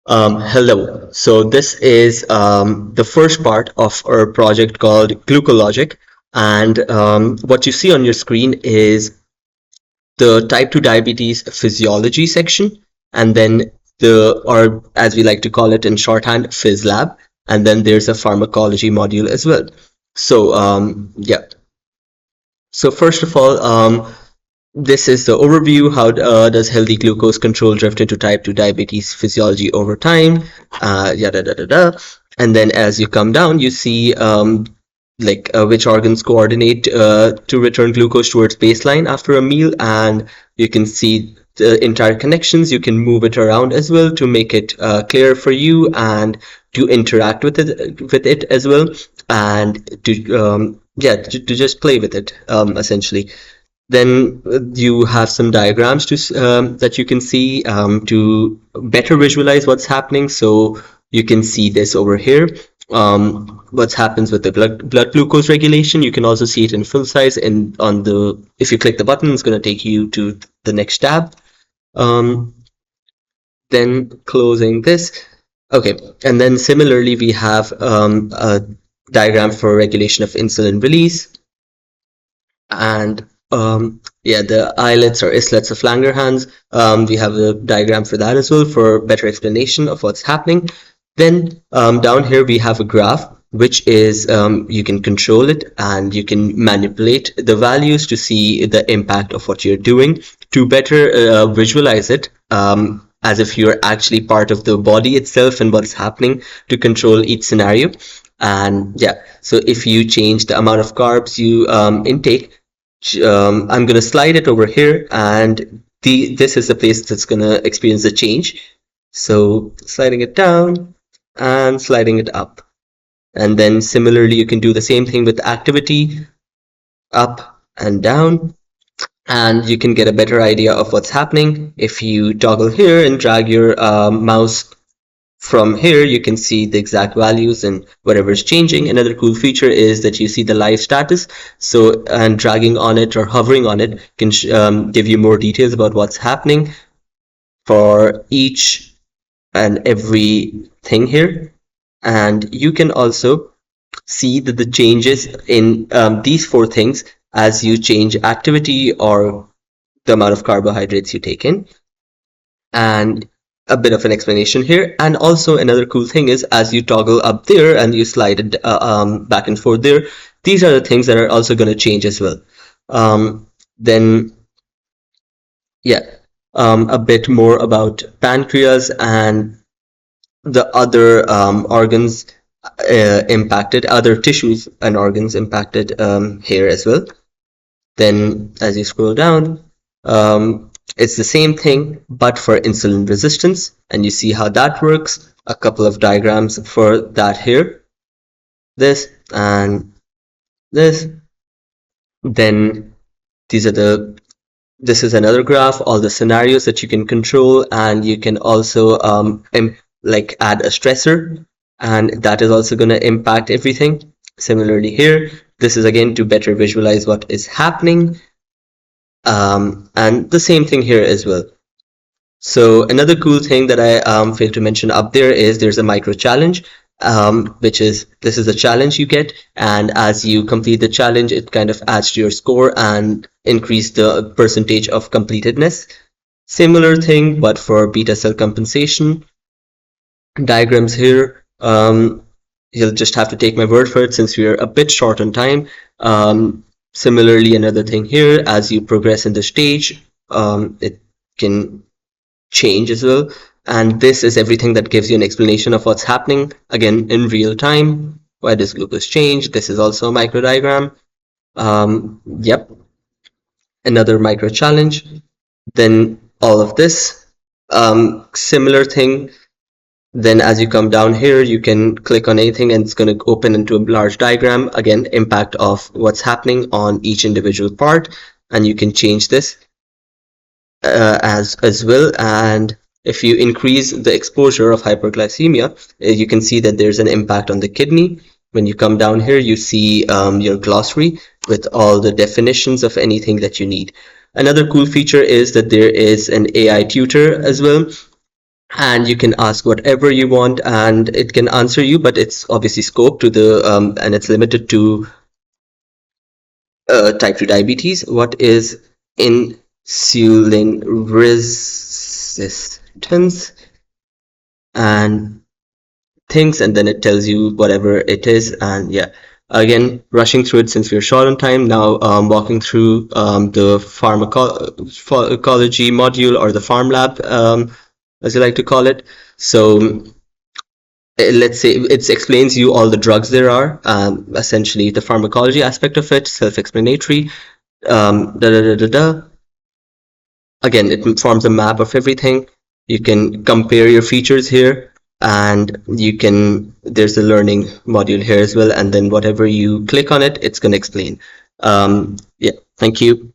Hello. So this is the first part of our project called GlucoLogic, and what you see on your screen is the type 2 diabetes physiology section, and then or as we like to call it in shorthand, phys lab, and then there's a pharmacology module as well. So yeah. So first of all, this is the overview. How does healthy glucose control drift into type 2 diabetes physiology over time? Yada, da, da, da. And then as you come down, you see which organs coordinate to return glucose towards baseline after a meal. And you can see the entire connections. You can move it around as well to make it clear for you and to interact with it as well. And to to just play with it essentially. Then you have some diagrams that you can see to better visualize what's happening. So you can see this over here. What happens with the blood glucose regulation. You can also see it in full size. And if you click the button, it's going to take you to the next tab. Then closing this. Okay, and then similarly we have a diagram for regulation of insulin release. And the islets or islets of Langerhans, we have a diagram for that as well for better explanation of what's happening. Then down here we have a graph, which is you can control it and you can manipulate the values to see the impact of what you're doing to better visualize it as if you're actually part of the body itself and what's happening to control each scenario. And yeah, so if you change the amount of carbs you intake, I'm going to slide it over here, and this is the place that's going to experience the change. So sliding it down and sliding it up. And then similarly, you can do the same thing with activity, up and down. And you can get a better idea of what's happening. If you toggle here and drag your mouse from here, you can see the exact values and whatever is changing. Another cool feature is that you see the live status. So, and dragging on it or hovering on it can give you more details about what's happening for each and every thing here. And you can also see that the changes in these four things as you change activity or the amount of carbohydrates you take in. And a bit of an explanation here. And also another cool thing is as you toggle up there and you slide it back and forth there, these are the things that are also going to change as well. Then yeah, a bit more about pancreas and the other organs impacted, other tissues and organs impacted here as well. Then as you scroll down, it's the same thing, but for insulin resistance, and you see how that works. A couple of diagrams for that here. This and this. Then this is another graph, all the scenarios that you can control, and you can also add a stressor, and that is also going to impact everything. Similarly here, this is again to better visualize what is happening. And the same thing here as well. So another cool thing that I failed to mention up there is there's a micro challenge, this is a challenge you get, and as you complete the challenge, it kind of adds to your score and increase the percentage of completedness. Similar thing, but for beta cell compensation. Diagrams here. You'll just have to take my word for it since we're a bit short on time. Similarly, another thing here, as you progress in the stage, it can change as well. And this is everything that gives you an explanation of what's happening, again, in real time. Why does glucose change? This is also a micro diagram. Yep. Another micro challenge. Then all of this. Similar thing. Then as you come down here, you can click on anything and it's going to open into a large diagram. Again, impact of what's happening on each individual part. And you can change this as well. And if you increase the exposure of hyperglycemia, you can see that there's an impact on the kidney. When you come down here, you see your glossary with all the definitions of anything that you need. Another cool feature is that there is an AI tutor as well. and you can ask whatever you want and it can answer you, but it's obviously scoped to the and it's limited to type 2 diabetes. What is insulin resistance and things, and then it tells you whatever it is. And yeah, again, rushing through it since we're short on time now, walking through the pharmacology module, or the farm lab, as you like to call it. So let's say it explains you all the drugs there are, essentially the pharmacology aspect of it, self-explanatory. Da, da, da, da, da. Again, it forms a map of everything. You can compare your features here, and there's a learning module here as well, and then whatever you click on it, it's going to explain. Yeah, thank you.